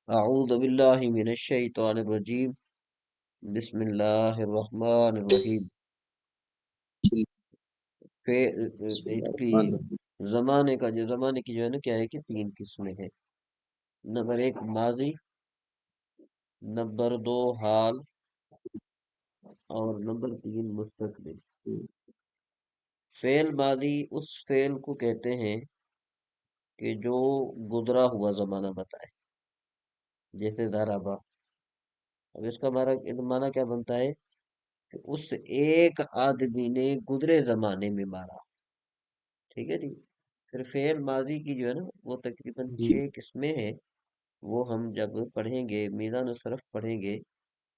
اعوذ باللہ من الشیطان الرجیم، بسم اللہ الرحمن الرحیم۔ اس کی زمانے کی جو ہے نا کیا ہے کہ تین قسمیں ہیں۔ نمبر ایک ماضی، نمبر دو حال، اور نمبر تین مستقبل۔ فعل ماضی اس فعل کو کہتے ہیں کہ جو گزرا ہوا زمانہ بتائے، جیسے ضربا۔ اب اس کا معنی کیا بنتا ہے کہ اس ایک آدمی نے گزرے زمانے میں مارا، ٹھیک ہے جی۔ پھر فعل ماضی کی جو ہے نا وہ تقریباً جی 6 قسمیں ہیں، وہ ہم جب پڑھیں گے میزان الصرف پڑھیں گے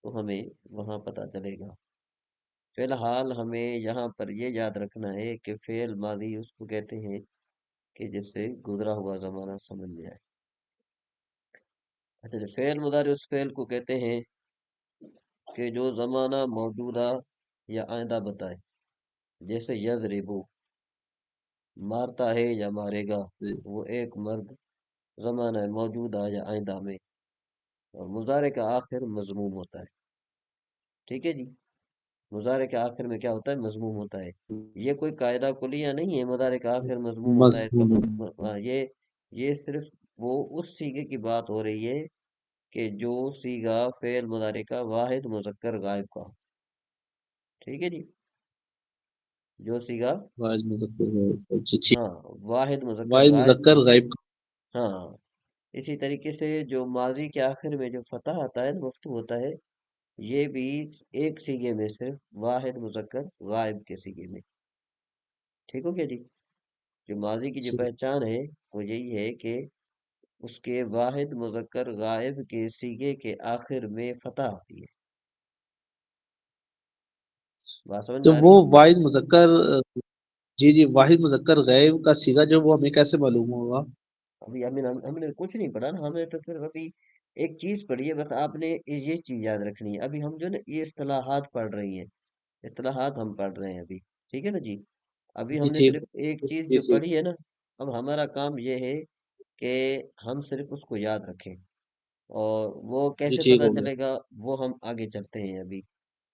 تو ہمیں وہاں پتہ چلے گا۔ فی الحال ہمیں یہاں پر یہ یاد رکھنا ہے کہ فعل ماضی اس کو کہتے ہیں کہ جس سے گزرا ہوا زمانہ سمجھ میں آئے۔ اچھا، جو فعل مضارع اس فعل کو کہتے ہیں کہ جو زمانہ موجودہ یا آئندہ بتائے، جیسے یضربو، مارتا ہے یا مارے گا، جی وہ ایک مرد زمانہ ہے موجودہ یا آئندہ میں، اور مضارع کا آخر مضموم ہوتا ہے، ٹھیک ہے جی۔ مضارع کے آخر میں کیا ہوتا ہے؟ مضموم ہوتا ہے۔ یہ کوئی قاعدہ کلیہ نہیں ہے مضارع کا آخر مضموم ہوتا ہے اس کا مضمون یہ صرف وہ اس سیغے کی بات ہو رہی ہے کہ جو سیغہ فعل مضارع کا واحد مذکر غائب کا ہو، ٹھیک ہے جی۔ جو سیغہ واحد مذکر ہے جی ٹھیک ہاں واحد مذکر واحد غائب مذکر غائب ہاں، اسی طریقے سے جو ماضی کے آخر میں جو فتح آتا ہے مفتوح ہوتا ہے، یہ بھی ایک سیغے میں صرف واحد مذکر غائب کے سیغے میں، ٹھیک ہو گیا جی۔ جو ماضی کی جو ٹھیک پہچان ہے وہ یہی ہے کہ اس کے واحد مذکر غائب کے سیغے کے آخر میں فتح آتی ہے۔ بات سمجھ تو میں آ وہ رہی ہے؟ واحد مذکر جی جی واحد مذکر غائب کا صیغہ جو وہ ہمیں کیسے معلوم ہوگا؟ ابھی ہم نے کچھ نہیں پڑھا نا، ہم نے تو صرف ابھی ایک چیز پڑھی ہے، بس آپ نے یہ چیز یاد رکھنی ہے۔ ابھی ہم جو نا یہ اصطلاحات پڑھ رہی ہیں، اصطلاحات ہم پڑھ رہے ہیں ابھی، ٹھیک ہے نا جی۔ ابھی جی ہم نے ٹھیک صرف ایک چیز جی جو ٹھیک پڑھی ہے نا، اب ہمارا کام یہ ہے کہ ہم صرف اس کو یاد رکھیں، اور وہ جی کیسے ٹھیک پتا ہو گیا چلے گا وہ ہم آگے چلتے ہیں ابھی،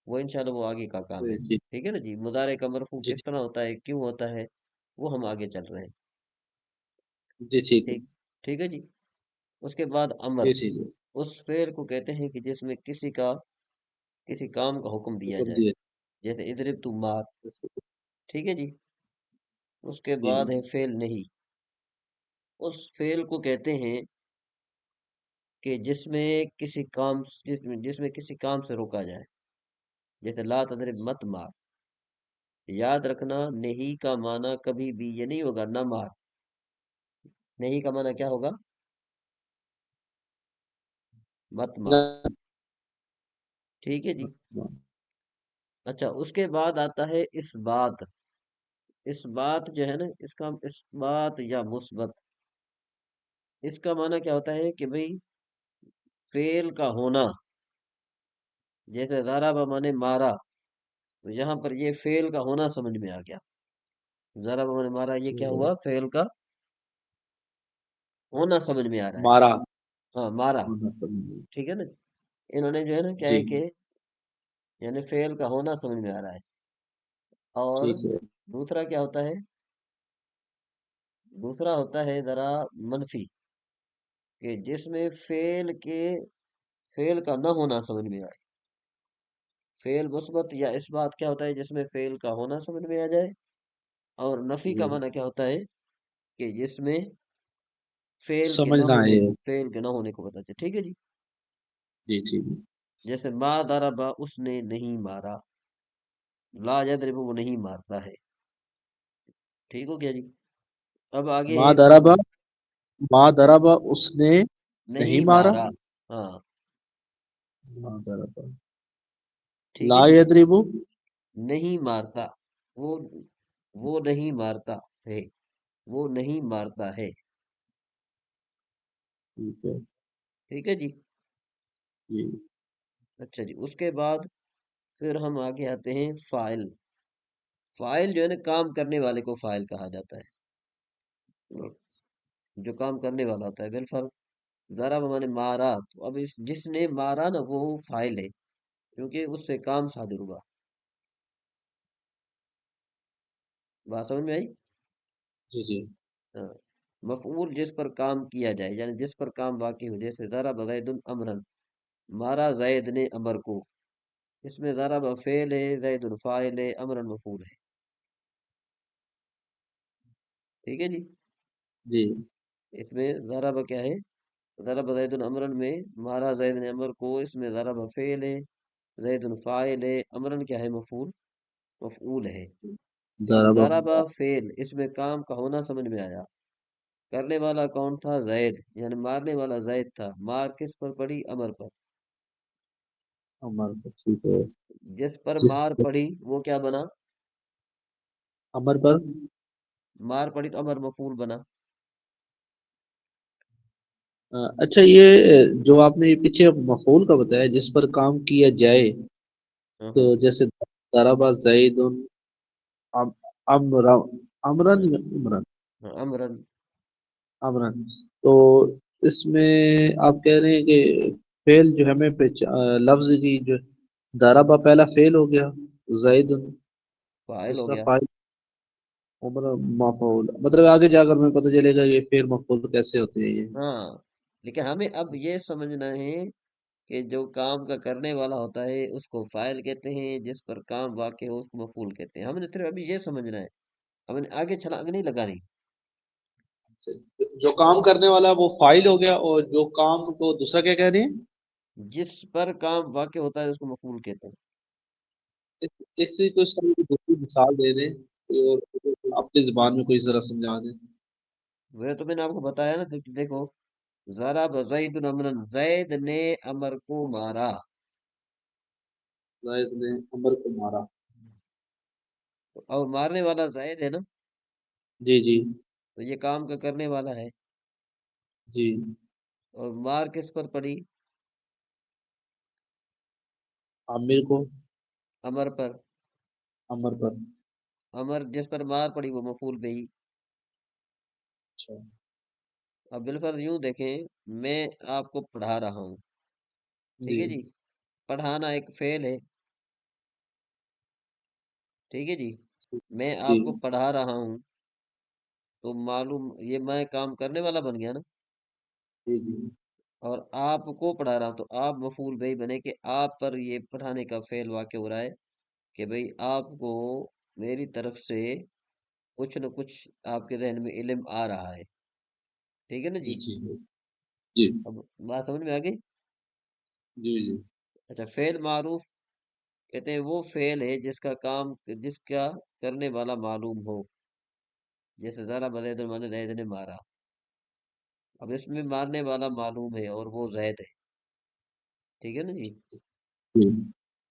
وہ انشاءاللہ وہ آگے کا کام جی ہے، جی ٹھیک ہے نا جی۔ مضارع کا مرفوع جی کس طرح ہوتا ہے، کیوں ہوتا ہے، وہ ہم آگے چل رہے ہیں، جی ٹھیک ہے ٹھیک ٹھیک ہے جی۔ اس کے بعد امر، جی ٹھیک ہے اس فعل کو کہتے ہیں کہ جس میں کسی کام کا حکم دیا حکم جائے، دیے جیسے اضرب تو مار، ٹھیک ہے جی۔ اس کے جی بعد جی ہے فعل نہیں، اس فعل کو کہتے ہیں کہ جس میں کسی کام سے روکا جائے، جیسے لا تضرب مت مار۔ یاد رکھنا نہیں کا معنی کبھی بھی یہ نہیں ہوگا نہ مار، نہیں کا معنی کیا ہوگا؟ مت مار، ٹھیک ہے جی۔ اچھا، اس کے بعد آتا ہے اس بات۔ اس بات جو ہے نا اس بات یا مثبت، اس کا معنی کیا ہوتا ہے کہ بھئی فعل کا ہونا، جیسے ضرب مانے مارا، تو یہاں پر یہ فعل کا ہونا سمجھ میں آ گیا۔ ضرب مانے مارا، یہ کیا ہوا؟ فعل کا ہونا سمجھ میں آ رہا ہے، مارا ہاں مارا، ٹھیک ہے نا۔ انہوں نے جو ہے نا کیا جی ہے کہ یعنی فعل کا ہونا سمجھ میں آ رہا ہے۔ اور ٹھیک ہے دوسرا کیا ہوتا ہے؟ دوسرا ہوتا ہے ذرا منفی، کہ جس میں فعل کا نہ ہونا سمجھ میں آئے۔ فعل مثبت یا اس بات کیا ہوتا ہے؟ جس میں فعل کا ہونا سمجھ میں آ جائے، اور نفی کا جی معنی کیا ہوتا ہے؟ کہ جس میں سمجھنا ہے فعل کے نہ ہونے کو پتہ چلے، ٹھیک ہے جی۔ جی ٹھیک ہے جیسے ما ضربا، اس نے نہیں مارا، لا یضرب، وہ نہیں مارتا ہے، ٹھیک ہو گیا جی۔ اب آگے ماں ہے دربا ماں دربا اس نے نہیں نہیں مارا مارا، ہاں ماں دربا ٹھیک ہے لا جی، یدربو نہیں مارتا، وہ وہ نہیں مارتا ہے، وہ نہیں مارتا ہے، ٹھیک ہے ٹھیک ہے جی۔ جی اچھا جی، اس کے بعد پھر ہم آگے آتے ہیں فاعل۔ فاعل جو ہے نا کام کرنے والے کو فاعل کہا جاتا ہے، جو کام کرنے والا ہوتا ہے بالفرض ضرب مانے مارا، تو اب اس جس نے مارا نا وہ فاعل ہے، کیونکہ اس سے کام صادر ہوا۔ بات سمجھ میں آئی؟ جی جی ہاں۔ مفعول جس پر کام کیا جائے، یعنی جس پر کام واقع ہو، جیسے ضرب زید امرن، مارا زید نے امر کو، اس میں ضرب فعل ہے، زید فاعل ہے، امرن مفعول ہے۔ ٹھیک ہے جی۔ جی اس میں ضرب کیا ہے؟ ضرب زید امرن میں مارا زید نے امر کو، اس میں ضرب فعل ہے، زید فاعل ہے، امرن کیا ہے؟ مفعول ہے۔ تو ضرب ضرب فعل، اس میں کام کا ہونا سمجھ میں آیا۔ کرنے والا کون تھا؟ زید، یعنی مارنے والا زید تھا۔ مار کس پر پڑی؟ امر پر۔ امر پر، ٹھیک ہے، جس پر جس مار پڑی وہ کیا بنا؟ امر پر مار پڑی تو امر مفعول بنا۔ اچھا یہ جو آپ نے پیچھے مفعول کا بتایا جس پر کام کیا جائے، ہاں تو ہاں جیسے ضرب زید امر امرن ہاں عمرن ہاں، امرن۔ امرن، تو اس میں آپ کہہ رہے ہیں کہ فعل جو ہمیں لفظ کی جو ضربہ پہلا فعل ہو گیا، زید فاعل ہو دوسرا گیا۔ فاعل، عمر مفعول، مطلب آگے جا کر ہمیں پتہ چلے گا یہ فعل مفعول کیسے ہوتے ہیں یہ۔ ہاں، لیکن ہمیں اب یہ سمجھنا ہے کہ جو کام کا کرنے والا ہوتا ہے اس کو فاعل کہتے ہیں، جس پر کام واقع ہو اس کو مفعول کہتے ہیں۔ ہم نے صرف ابھی یہ سمجھنا ہے، ہم نے آگے چھلانگ نہیں لگانی۔ جو کام کرنے والا وہ فاعل ہو گیا، اور جو کام کو دوسرا کیا کہہ رہے ہیں؟ جس پر کام واقع ہوتا ہے اس کو مفعول کہتے ہیں۔ اس سے کوئی ساری دوسری مثال دے دیں، اور اپنی زبان میں کوئی ذرا سمجھا دیں۔ وہ تو میں نے آپ کو بتایا نا، دیکھو، ضرب زید امرن، زید نے امر کو مارا۔ زائد نے عمر کو مارا۔ اور مارنے والا زید ہے نا، جی جی تو یہ کام کا کرنے والا ہے۔ جی، اور مار کس پر پڑی؟ عامر کو، امر پر۔ عمر پر، امر جس پر مار پڑی وہ مفعول به۔ اچھا اب بالفرض یوں دیکھیں، میں آپ کو پڑھا رہا ہوں، ٹھیک جی ہے جی۔ پڑھانا ایک فعل ہے، ٹھیک ہے جی۔ میں جی آپ کو پڑھا رہا ہوں، تو معلوم یہ میں کام کرنے والا بن گیا نا، جی جی اور آپ کو پڑھا رہا ہوں تو آپ مفعول بھائی بنے کہ آپ پر یہ پڑھانے کا فعل واقع ہو رہا ہے، کہ بھئی آپ کو میری طرف سے کچھ نہ کچھ آپ کے ذہن میں علم آ رہا ہے، ٹھیک ہے نا جی جی۔ جی جی اب بات سمجھ میں آ گئی؟ جی جی اچھا، فعل معروف کہتے ہیں وہ فعل ہے جس کا کام، جس کا کرنے والا معلوم ہو، جیسے ذرا زید المانے زید نے مارا، اب اس میں مارنے والا معلوم ہے اور وہ زید ہے، ٹھیک ہے نا جی۔ جی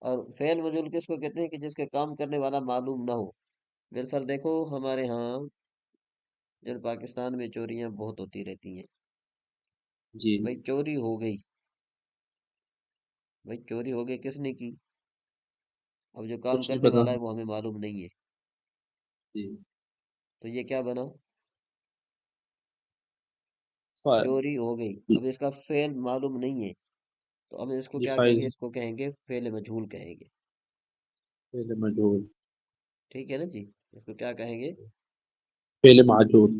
اور فعل مجهول کس کو کہتے ہیں؟ کہ جس کا کام کرنے والا معلوم نہ ہو۔ بالفر دیکھو ہمارے ہاں جو پاکستان میں چوریاں بہت ہوتی رہتی ہیں، جی، بھائی چوری ہو گئی، بھائی چوری ہو گئی، کس نے کی؟ اب جو کام کچھ نہیں کرنے پتا، والا ہے وہ ہمیں معلوم نہیں ہے، جی تو یہ کیا بنا؟ فائل، چوری ہو گئی۔ جی اب اس کا فعل معلوم نہیں ہے، تو ہم اس کو جی کیا کہیں فائل گے؟ اس کو کہیں گے فعل مجہول کہیں گے، پہلے مجہول، ٹھیک ہے نا جی۔ اس کو کیا کہیں گے؟ پہلے معجول،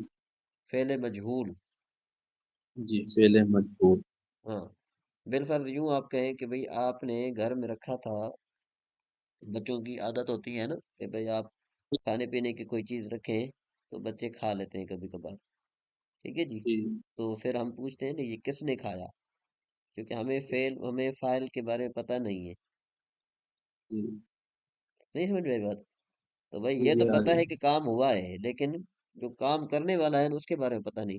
فعل مجہول۔ جی پہلے مجہول، ہاں، بالفرض یوں آپ کہیں کہ بھئی آپ نے گھر میں رکھا تھا، بچوں کی عادت ہوتی ہے نا کہ بھئی آپ کھانے پینے کی کوئی چیز رکھیں تو بچے کھا لیتے ہیں کبھی کبھار، ٹھیک ہے جی۔ جی تو پھر ہم پوچھتے ہیں نا یہ کس نے کھایا، کیونکہ ہمیں فائل کے بارے میں پتہ نہیں ہے، جی نہیں سمجھ میں آئی بات؟ تو بھائی یہ تو یہ آ پتہ گئی، ہے کہ کام ہوا ہے، لیکن جو کام کرنے والا ہے نا اس کے بارے میں پتہ نہیں،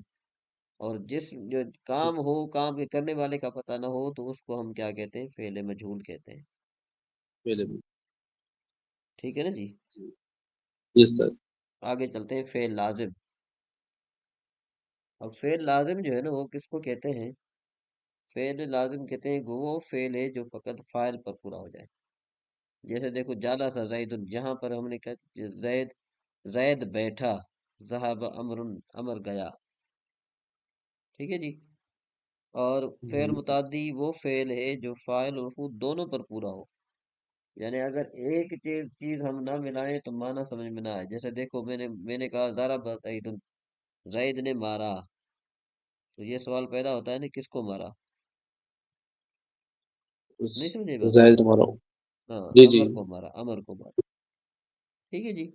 اور جس جو کام ہو، کام کے کرنے والے کا پتہ نہ ہو، تو اس کو ہم کیا کہتے ہیں؟ فعل مجہول کہتے ہیں، پہلے ٹھیک ہے نا جی۔ جس طرح، آگے چلتے ہیں فعل لازم۔ اب فعل لازم جو ہے نا وہ کس کو کہتے ہیں؟ فعل لازم کہتے ہیں وہ فعل ہے جو فقط فاعل پر پورا ہو جائے، جیسے دیکھو جالا سا زید، یہاں پر ہم نے کہا کہ زید، زید بیٹھا، ذہب امر، امر گیا، ٹھیک ہے جی۔ اور فعل جی متعدی وہ فعل ہے جو فاعل اور مفعول دونوں پر پورا ہو، یعنی اگر ایک چیز ہم نہ ملائیں تو معنی سمجھ میں نہ آئے، جیسے دیکھو میں نے کہا ضرب زید، زید نے مارا، تو یہ سوال پیدا ہوتا ہے نا کس کو مارا؟ نہیں سمجھے بات؟ زائد تمہارا. ہاں، جی جی. امر کو مارا، امر کو مارا، ٹھیک ہے جی۔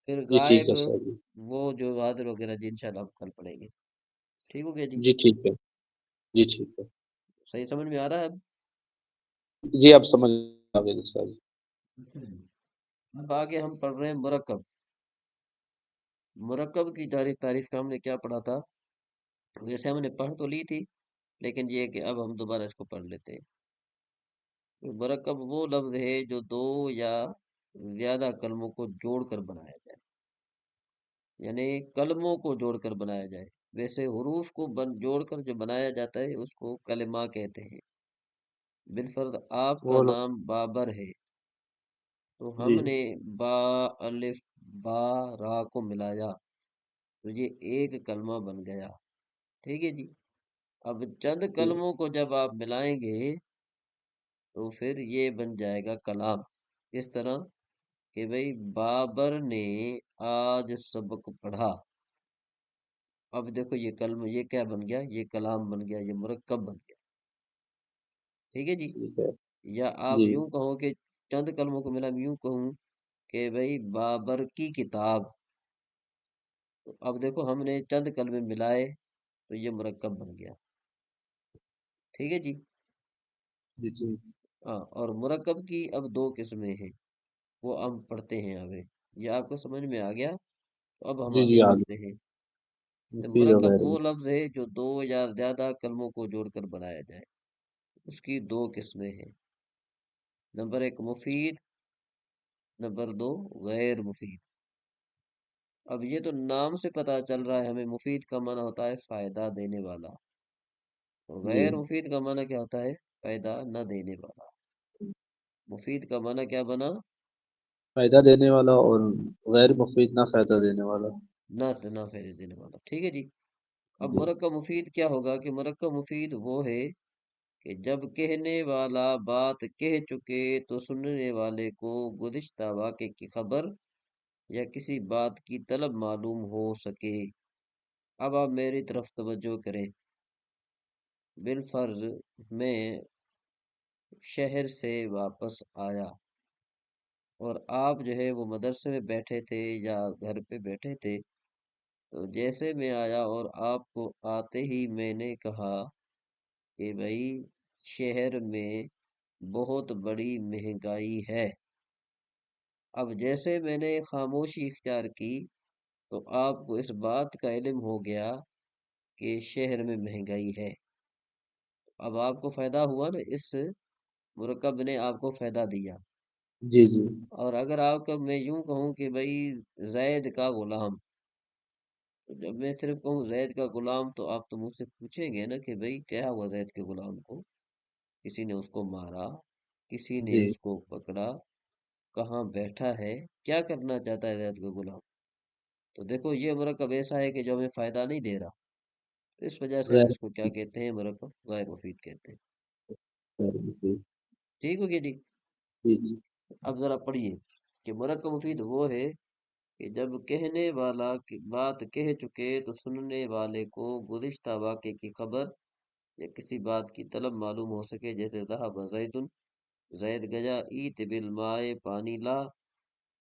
پھر جی ٹھیک غائب ہے سر جی. وہ جو حاضر وغیرہ جی انشاءاللہ ہم کل پڑھیں گے، ٹھیک ہو گیا جی؟ جی ٹھیک ہے. جی ٹھیک ہے. صحیح سمجھ میں آ رہا ہے اب؟ جی آپ سمجھ آ گئے سر. اچھا جی، اب آگے ہم پڑھ رہے ہیں مرکب۔ مرکب کی تعریف کا ہم نے کیا پڑھا تھا؟ ویسے ہم نے پڑھ تو لی تھی، لیکن یہ ہے کہ اب ہم دوبارہ اس کو پڑھ لیتے ہیں۔ مرکب وہ لفظ ہے جو دو یا زیادہ کلموں کو جوڑ کر بنایا جائے، یعنی کلموں کو جوڑ کر بنایا جائے۔ ویسے حروف کو جوڑ کر جو بنایا جاتا ہے اس کو کلمہ کہتے ہیں۔ بالفرض آپ کا وہ لو. نام بابر ہے، تو ہم جی نے با، الف، با، را کو ملایا تو یہ ایک کلمہ بن گیا، ٹھیک ہے جی۔ اب چند جی کلموں کو جب آپ ملائیں گے تو پھر یہ بن جائے گا کلام۔ اس طرح کہ بھئی بابر نے آج سبق پڑھا، اب دیکھو یہ کلمہ یہ کیا بن گیا؟ یہ کلام بن گیا، یہ مرکب بن گیا، ٹھیک ہے جی۔ ٹھیک ہے. یا آپ جی یوں کہو کہ چند کلموں کو ملا، میں یوں کہوں کہ بھئی بابر کی کتاب، تو اب دیکھو ہم نے چند کلمے ملائے تو یہ مرکب بن گیا، ٹھیک ہے جی۔ جی. جی ہاں، اور مرکب کی اب دو قسمیں ہیں، وہ ہم پڑھتے ہیں آگے۔ یہ آپ کو سمجھ میں آ گیا؟ تو اب ہم جی. آگے جی آگے چلتے ہیں۔ تو مفید مرکب وغیرہ. وہ لفظ ہے جو دو یا زیادہ کلموں کو جوڑ کر بنایا جائے، اس کی دو قسمیں ہیں، نمبر ایک مفید، نمبر دو غیر مفید۔ اب یہ تو نام سے پتہ چل رہا ہے ہمیں، مفید کا معنی ہوتا ہے فائدہ دینے والا، اور جی غیر مفید کا معنی کیا ہوتا ہے؟ فائدہ نہ دینے والا۔ مفید کا معنی کیا بنا؟ فائدہ دینے والا، اور غیر مفید نہ فائدہ دینے والا. نہ فائدہ دینے والا، ٹھیک ہے جی۔ اب جی مرکب مفید کیا ہوگا کہ مرکب مفید وہ ہے کہ جب کہنے والا بات کہہ چکے تو سننے والے کو گزشتہ واقعے کی خبر یا کسی بات کی طلب معلوم ہو سکے۔ اب آپ میری طرف توجہ کریں۔ بالفرض میں شہر سے واپس آیا اور آپ جو ہے وہ مدرسے میں بیٹھے تھے یا گھر پہ بیٹھے تھے، تو جیسے میں آیا اور آپ کو آتے ہی میں نے کہا کہ بھائی شہر میں بہت بڑی مہنگائی ہے، اب جیسے میں نے خاموشی اختیار کی تو آپ کو اس بات کا علم ہو گیا کہ شہر میں مہنگائی ہے، اب آپ کو فائدہ ہوا نا، اس مرکب نے آپ کو فائدہ دیا۔ جی. جی اور اگر آپ کا میں یوں کہوں کہ بھائی زید کا غلام، تو جب میں صرف کہوں زید کا غلام تو آپ تو مجھ سے پوچھیں گے نا کہ بھائی کیا ہوا زید کے غلام کو؟ کسی نے اس کو مارا، کسی نے جی. اس کو پکڑا، کہاں بیٹھا ہے، کیا کرنا چاہتا ہے زید کا غلام؟ تو دیکھو یہ مرکب ایسا ہے کہ جو ہمیں فائدہ نہیں دے رہا، اس وجہ سے ہم غیر اس کو کیا کہتے ہیں؟ مرکب غیر مفید کہتے ہیں، غیر مفید. ٹھیک ہو گیا جی۔ جی جی. اب ذرا پڑھیے کہ مرکب مفید وہ ہے کہ جب کہنے والا کی بات کہہ چکے تو سننے والے کو گزشتہ واقعے کی خبر یا کسی بات کی طلب معلوم ہو سکے، جیسے ذهب زید، زید گیا، ایت بالماء، پانی لا۔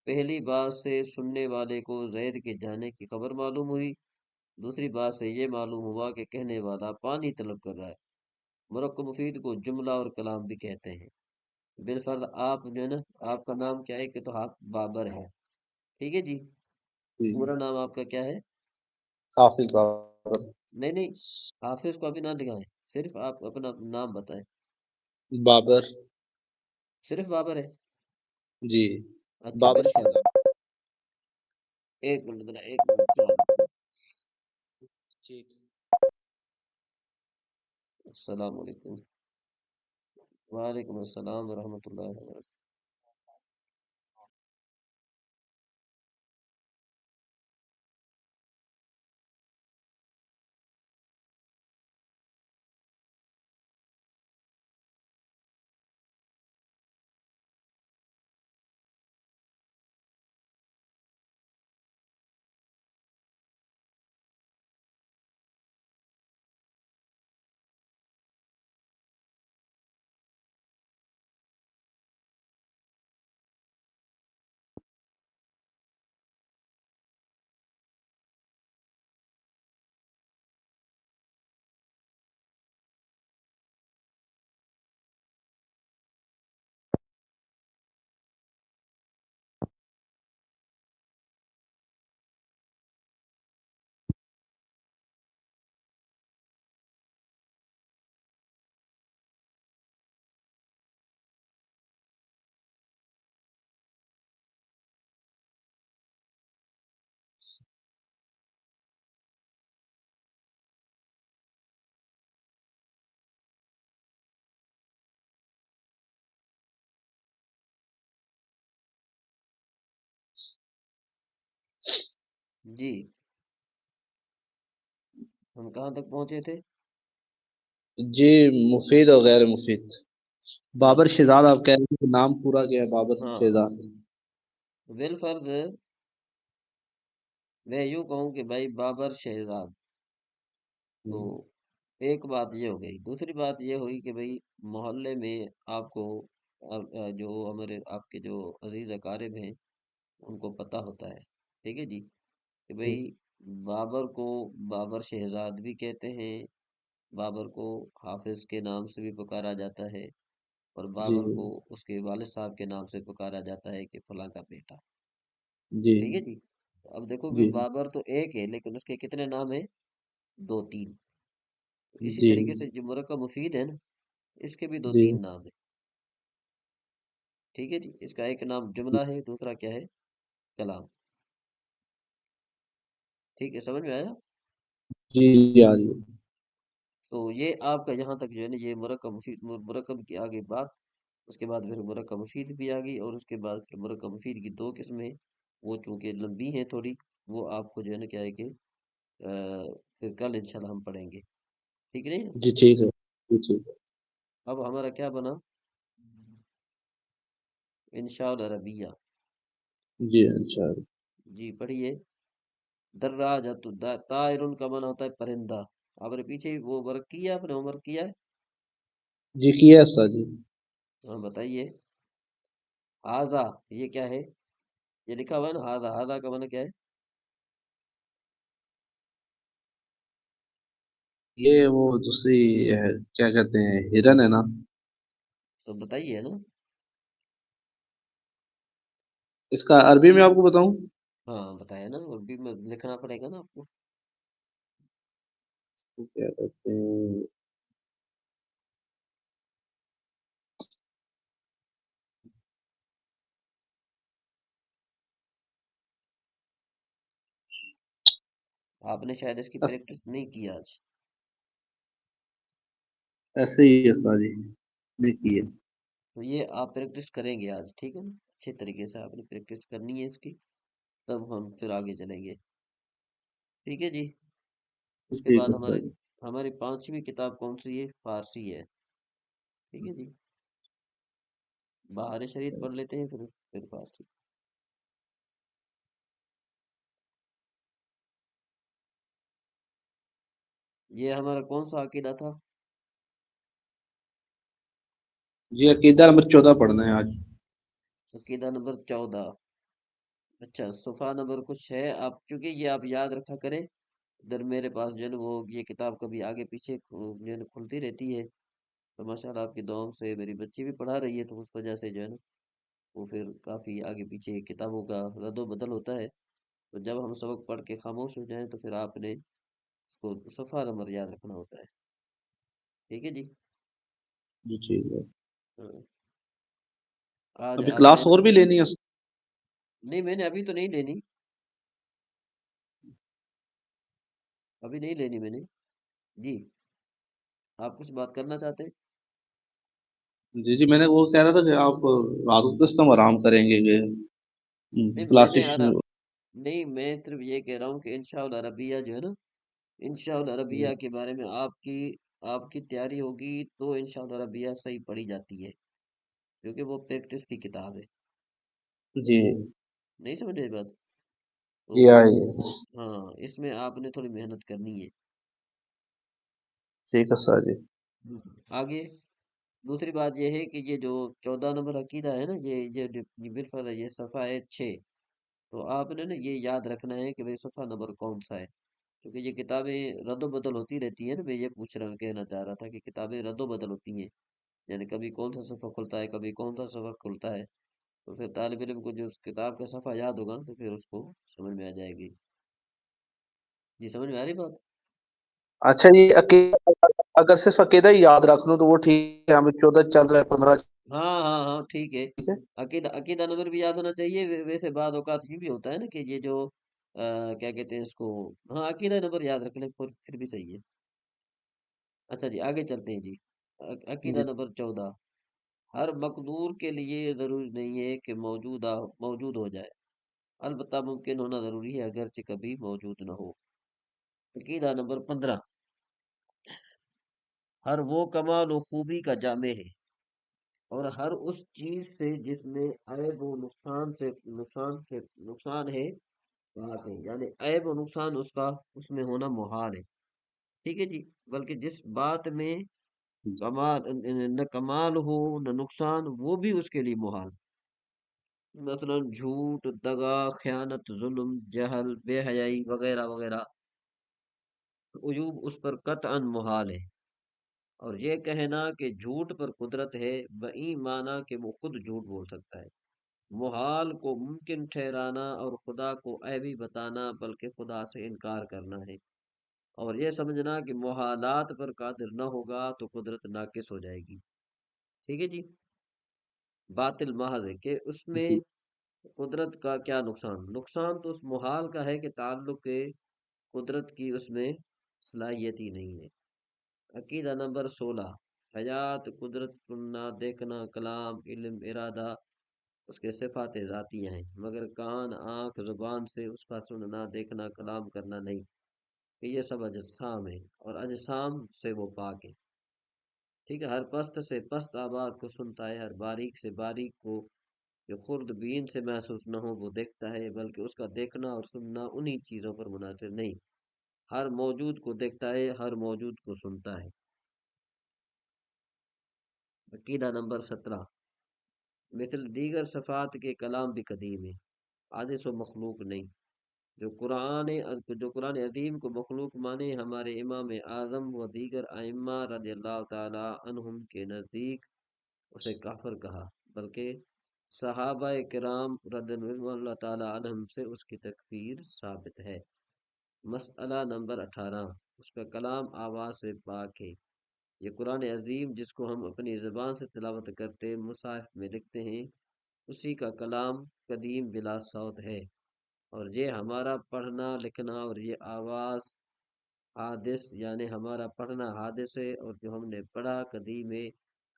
پہلی بات سے سننے والے کو زید کے جانے کی خبر معلوم ہوئی، دوسری بات سے یہ معلوم ہوا کہ کہنے والا پانی طلب کر رہا ہے۔ مرکب مفید کو جملہ اور کلام بھی کہتے ہیں۔ بالفرض آپ جو ہے نا، آپ کا نام کیا ہے کہ تو آپ بابر ہے، ٹھیک ہے جی۔ جی. پورا نام آپ کا کیا ہے؟ کافی بابر. نہیں نہیں، حافظ کو ابھی نہ دکھائیں، صرف آپ اپنا نام بتائیں۔ بابر. صرف بابر ہے؟ جی. اچھا بابر بالفرض، کیا. ایک منٹ ذرا، ایک منٹ خیال رکھیں۔ ٹھیک. السلام علیکم۔ وعلیکم السلام ورحمۃ اللہ وبرکاتہ۔ جی ہم کہاں تک پہنچے تھے؟ جی مفید اور غیر مفید، بابر اچھا شہزاد آپ کہہ رہے ہیں کہ نام پورا کیا ہے بابر ہاں شہزاد؟ بالفرض میں یوں کہوں کہ بھائی بابر شہزاد، تو ہوں، ایک بات یہ ہو گئی، دوسری بات یہ ہوئی کہ بھائی محلے میں آپ کو جو ہمارے آپ کے جو عزیز اقارب ہیں ان کو پتہ ہوتا ہے، ٹھیک ہے جی، کہ بھائی بابر کو بابر شہزاد بھی کہتے ہیں، بابر کو حافظ کے نام سے بھی پکارا جاتا ہے، اور جی بابر کو اس کے والد صاحب کے نام سے پکارا جاتا ہے کہ فلاں کا بیٹا، جی ٹھیک ہے جی۔ اب دیکھو کہ جی بابر تو ایک ہے لیکن اس کے کتنے نام ہیں؟ دو تین۔ اسی جی طریقے سے جو مرکب مفید ہے نا، اس کے بھی دو جی تین نام ہیں، ٹھیک ہے جی۔ اس کا ایک نام جملہ ہے، دوسرا کیا ہے؟ کلام، ٹھیک ہے، سمجھ میں آیا؟ جی جی آ جی تو یہ آپ کا یہاں تک جو ہے نا یہ مرکب مفید، مرکب کی آگے بات، اس کے بعد پھر مرکب مفید بھی آ گئی، اور اس کے بعد پھر مرکب مفید کی دو قسمیں، وہ چونکہ لمبی ہیں تھوڑی، وہ آپ کو جو ہے نا کیا ہے کہ پھر کل انشاءاللہ ہم پڑھیں گے، ٹھیک نہیں؟ جی ٹھیک ہے جی ٹھیک ہے اب ہمارا کیا بنا؟ انشاء العربیہ، جی انشاء اللہ جی پڑھیے۔ دراجت طائر کا معنی ہوتا ہے پرندہ، آپ نے پیچھے وہ ورک کیا، آپ نے ہوم ورک کیا ہے؟ جی کیا ہے استاد جی ہاں بتائیے۔ ہاضا یہ کیا ہے؟ یہ لکھا ہوا ہے نا، ہاضا، ہاضا کا معنی کیا ہے؟ یہ وہ دوسری کیا کہتے ہیں ہرن ہے نا؟ تو بتائیے نا۔ اس کا عربی میں آپ کو بتاؤں؟ ہاں بتائے نا، اور بھی میں لکھنا پڑے گا نا آپ کو۔ کیا کہتے ہیں؟ آپ نے شاید اس کی پریکٹس نہیں کی آج۔ ایسے ہی ہے استاد جی نہیں کی ہے تو یہ آپ پریکٹس کریں گے آج، ٹھیک ہے نا، اچھے طریقے سے آپ نے پریکٹس کرنی ہے اس کی، تب ہم پھر آگے چلیں گے، ٹھیک ہے جی۔ اس کے ٹھیک بعد ہے ہمارے استاد جی ہماری پانچویں کتاب کون سی ہے؟ فارسی ہے، ٹھیک ہے جی۔ بہار شریف پڑھ لیتے ہیں، پھر فارسی۔ یہ ہمارا کون سا عقیدہ تھا؟ جی عقیدہ نمبر 14 پڑھنا ہے آج عقیدہ نمبر 14، اچھا صفحہ نمبر کچھ ہے، آپ چونکہ یہ آپ یاد رکھا کریں، ادھر میرے پاس جو ہے نا وہ یہ کتاب کبھی آگے پیچھے جو ہے نا کھلتی رہتی ہے، تو ماشاء اللہ آپ کی دعاؤں سے میری بچی بھی پڑھا رہی ہے، تو اس وجہ سے جو ہے نا وہ پھر کافی آگے پیچھے کتابوں کا رد و بدل ہوتا ہے، تو جب ہم سبق پڑھ کے خاموش ہو جائیں تو پھر آپ نے اس کو صفحہ نمبر یاد رکھنا ہوتا ہے، ٹھیک ہے جی۔ جی ٹھیک ہے ہاں، آج ابھی آپ نے، کلاس اور بھی لینی ہے نہیں میں نے ابھی تو نہیں لینی، ابھی نہیں لینی میں نے، جی آپ کچھ بات کرنا چاہتے ہیں؟ جی جی میں نے وہ کہہ رہا تھا کہ آپ رات کو کس ٹائم آرام کریں گے کہ نہیں میں نے کلاسز نہیں میں صرف یہ کہہ رہا ہوں کہ انشاء اللہ عربیہ جو ہے نا، انشاء اللہ عربیہ کے بارے میں آپ کی تیاری ہوگی تو انشاء اللہ عربیہ صحیح پڑھی جاتی ہے، کیونکہ وہ پریکٹس کی کتاب ہے، جی نہیں سمجھ رہے بات؟ تو جی آئیے ہاں اس میں آپ نے تھوڑی محنت کرنی ہے، ٹھیک ہے سر جی آگے دوسری بات یہ ہے کہ یہ جو 14 نمبر عقیدہ ہے نا، یہ بالفعل یہ صفحہ ہے 6، تو آپ نے نا یہ یاد رکھنا ہے کہ بھئی صفحہ نمبر کون سا ہے، کیونکہ یہ کتابیں رد و بدل ہوتی رہتی ہیں نا، میں یہ پوچھ رہا ہوں، کہنا چاہ رہا تھا کہ کتابیں رد و بدل ہوتی ہیں، یعنی کبھی کون سا صفحہ کھلتا ہے، کبھی کون سا صفحہ کھلتا ہے، تو پھر طالب علم کو جو اس کتاب کا صفحہ یاد ہوگا نا تو پھر اس کو سمجھ میں آ جائے گی، جی سمجھ میں آ رہی بات؟ اچھا یہ عقیدہ اگر صرف عقیدہ ہی یاد رکھ لوں تو وہ ٹھیک ہے ہمیں 14 چل رہا ہے 15 ہاں ہاں ہاں ٹھیک ہے، ٹھیک ہے عقیدہ نمبر بھی یاد ہونا چاہیے، ویسے بعض اوقات یہ بھی ہوتا ہے نا کہ یہ جو کیا کہتے ہیں اس کو، ہاں عقیدہ نمبر یاد رکھ لیں پھر بھی صحیح ہے، اچھا جی آگے چلتے ہیں جی۔ عقیدہ جی نمبر 14، ہر مقدور کے لیے ضروری نہیں ہے کہ موجود ہو جائے، البتہ ممکن ہونا ضروری ہے اگرچہ کبھی موجود نہ ہو۔ عقیدہ نمبر 15، ہر وہ کمال و خوبی کا جامع ہے، اور ہر اس چیز سے جس میں عیب و نقصان ہے پاک ہے، یعنی عیب و نقصان اس کا اس میں ہونا محال ہے، ٹھیک ہے جی، بلکہ جس بات میں کمال نہ کمال ہو نہ نقصان، وہ بھی اس کے لیے محال، مثلا جھوٹ، دغا، خیانت، ظلم، جہل، بے حیائی وغیرہ وغیرہ عیوب اس پر قطعا محال ہے۔ اور یہ کہنا کہ جھوٹ پر قدرت ہے بئی معنی کہ وہ خود جھوٹ بول سکتا ہے، محال کو ممکن ٹھہرانا اور خدا کو عیبی بتانا بلکہ خدا سے انکار کرنا ہے، اور یہ سمجھنا کہ محالات پر قادر نہ ہوگا تو قدرت ناقص ہو جائے گی، ٹھیک ہے جی۔ باطل محض ہے کہ اس میں جی قدرت کا کیا نقصان، نقصان تو اس محال کا ہے کہ تعلق کے قدرت کی اس میں صلاحیت ہی نہیں ہے۔ عقیدہ نمبر 16، حیات، قدرت، سننا، دیکھنا، کلام، علم، ارادہ اس کے صفات ذاتیہ ہیں، مگر کان، آنکھ، زبان سے اس کا سننا، دیکھنا، کلام کرنا نہیں، کہ یہ سب اجسام ہیں اور اجسام سے وہ پاک ہے، ٹھیک ہے، ہر پست سے پست آواز کو سنتا ہے، ہر باریک سے باریک کو جو خرد بین سے محسوس نہ ہو وہ دیکھتا ہے، بلکہ اس کا دیکھنا اور سننا انہی چیزوں پر منحصر نہیں، ہر موجود کو دیکھتا ہے، ہر موجود کو سنتا ہے۔ عقیدہ نمبر 17، مثل دیگر صفات کے کلام بھی قدیم ہے، حادث و مخلوق نہیں، جو قرآن عظیم کو مخلوق مانے، ہمارے امام اعظم و دیگر ائمہ رضی اللہ تعالی عنہم کے نزدیک اسے کافر کہا، بلکہ صحابہ کرام رضی اللہ تعالی عنہم سے اس کی تکفیر ثابت ہے۔ مسئلہ نمبر 18، اس کا کلام آواز سے پاک ہے، یہ قرآن عظیم جس کو ہم اپنی زبان سے تلاوت کرتے مصحف میں لکھتے ہیں، اسی کا کلام قدیم بلا صوت ہے، اور یہ ہمارا پڑھنا لکھنا اور یہ آواز حادث، یعنی ہمارا پڑھنا حادث ہے اور جو ہم نے پڑھا قدیم ہے،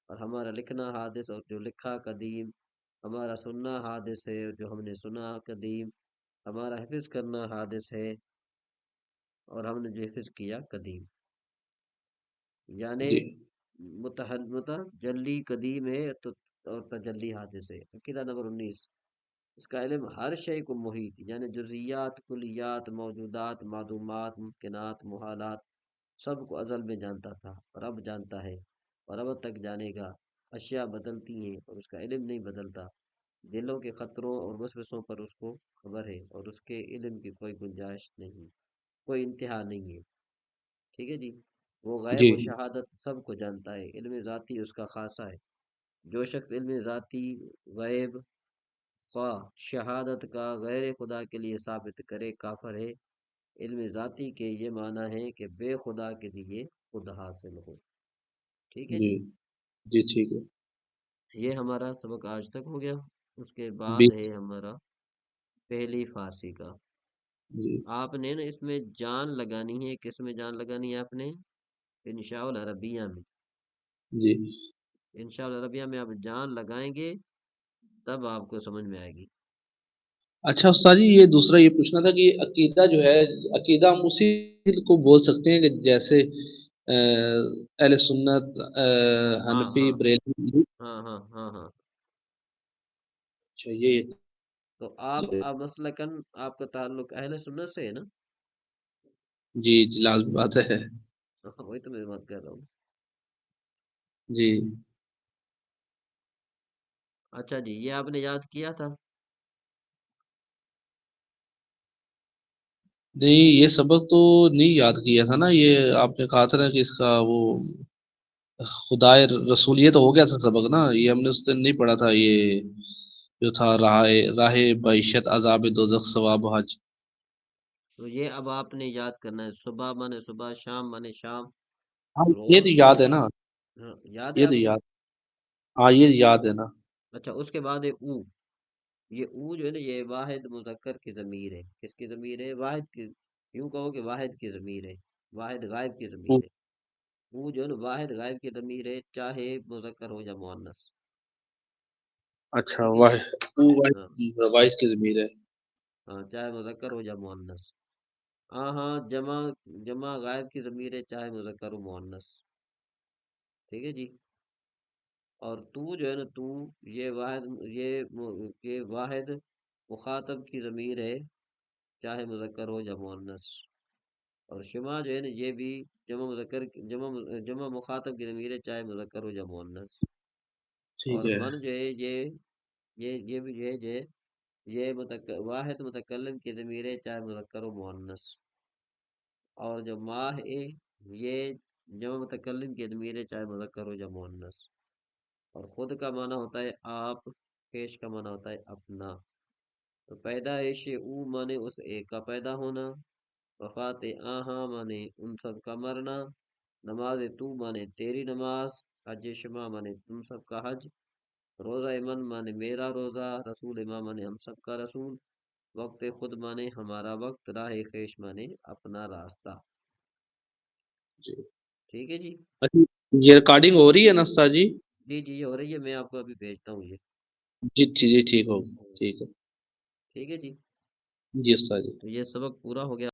اور ہمارا لکھنا حادث اور جو لکھا قدیم، ہمارا سننا حادث ہے اور جو ہم نے سنا قدیم، ہمارا حفظ کرنا حادث ہے اور ہم نے جو حفظ کیا قدیم، یعنی جی متجلی قدیم ہے تو اور تجلی حادث ہے۔ عقیدہ نمبر 19، اس کا علم ہر شے کو محیط، یعنی جزیات، کلیات، موجودات، معدومات، ممکنات، محالات، سب کو ازل میں جانتا تھا اور اب جانتا ہے اور اب تک جانے گا۔ اشیاء بدلتی ہیں اور اس کا علم نہیں بدلتا، دلوں کے خطروں اور وسوسوں پر اس کو خبر ہے اور اس کے علم کی کوئی گنجائش نہیں، کوئی انتہا نہیں ہے، ٹھیک ہے جی۔ وہ غیب جی و شہادت سب کو جانتا ہے، علم ذاتی اس کا خاصہ ہے، جو شخص علم ذاتی، غیب، خواہ شہادت کا غیر خدا کے لیے ثابت کرے کافر ہے۔ علم ذاتی کے یہ معنی ہے کہ بے خدا کے لیے خود حاصل ہو، ٹھیک ہے جی جی۔ جی ٹھیک ہے یہ ہمارا سبق آج تک ہو گیا، اس کے بعد ہے 20 ہمارا پہلی فارسی کا۔ جی آپ نے نا اس میں جان لگانی ہے، کس میں جان لگانی ہے آپ نے؟ انشاء العربیہ میں، جی انشاء العربیہ میں آپ جان لگائیں گے تب آپ کو سمجھ میں آئے گی۔ اچھا استاد جی یہ دوسرا یہ پوچھنا تھا کہ عقیدہ جو ہے عقیدہ ہم اسی کو بول سکتے ہیں کہ جیسے اہل سنت ہاں حنفی ہاں بریلوی ہاں ہاں ہاں ہاں، اچھا یہ تو آپ مسلکن آپ کا تعلق اہل سنت سے ہے نا؟ جی جی لازم بات ہے ہاں، وہی تو میں بات کر رہا ہوں۔ جی اچھا جی، یہ آپ نے یاد کیا تھا؟ نہیں یہ سبق تو نہیں یاد کیا تھا نا یہ آپ نے کہا تھا نا کہ اس کا وہ خدائے رسول یہ تو ہو گیا تھا سبق نا یہ ہم نے اس دن نہیں پڑھا تھا یہ جو تھا راہ بعیشت عذاب دوزخ ثواب حج تو یہ اب آپ نے یاد کرنا ہے، صبح مانے صبح، شام مانے شام، ہاں یہ تو روز یاد ہے نا ہاں، یاد ہے یہ تو آپ کو؟ یاد ہاں یہ یاد ہے نا اچھا، اس کے بعد ہے او، یہ او جو ہے نا یہ واحد مذکر کی ضمیر ہے، کس کی ضمیر ہے؟ واحد کی، یوں کہو کہ واحد کی ضمیر ہے، واحد غائب کی ضمیر ہے، او جو ہے نا واحد غائب کی ضمیر ہے، چاہے مذکر ہو یا مؤنث، اچھا ٹھیک ہے جی۔ واحد ہاں وائس کی ضمیر ہے ہاں چاہے مذکر ہو یا مؤنث. ہاں ہاں جمع جمع غائب کی ضمیر ہے چاہے مذکر ہو مؤنث. ٹھیک ہے جی. اور تو جو ہے نا تو یہ واحد مخاطب کی ضمیر ہے چاہے مذکر ہو یا مؤنث. اور شما جو ہے نا یہ بھی جمع مذکر جمع مخاطب کی ضمیر ہے چاہے مذکر ہو یا مؤنث. ٹھیک اور ہے. من جو ہے یہ بھی جو ہے یہ واحد متکلم کی ضمیر ہے چاہے مذکر ہو مؤنث. اور جو ماہ ہے یہ جمع متکلم کی ضمیر ہے چاہے مذکر ہو یا مؤنث. اور خود کا معنی ہوتا ہے آپ، پیش کا معنی ہوتا ہے اپنا. تو پیدائش او مانے اس ایک کا پیدا ہونا، وفات آہاں مانے ان سب کا مرنا، نماز تو مانے تیری نماز، حج شما مانے تم سب کا حج، روزہ من مانے میرا روزہ، رسول امام مانے ہم سب کا رسول، وقت خود مانے ہمارا وقت، راہ خیش مانے اپنا راستہ. جی. ٹھیک ہے جی. اچھا، یہ ریکارڈنگ ہو رہی ہے نا استاد جی؟ جی جی یہ ہو رہی ہے، میں آپ کو ابھی بھیجتا ہوں یہ. جی جی جی ٹھیک ہو. ٹھیک ہے. ٹھیک ہے جی. جی استاد جی. تو یہ سبق پورا ہو گیا.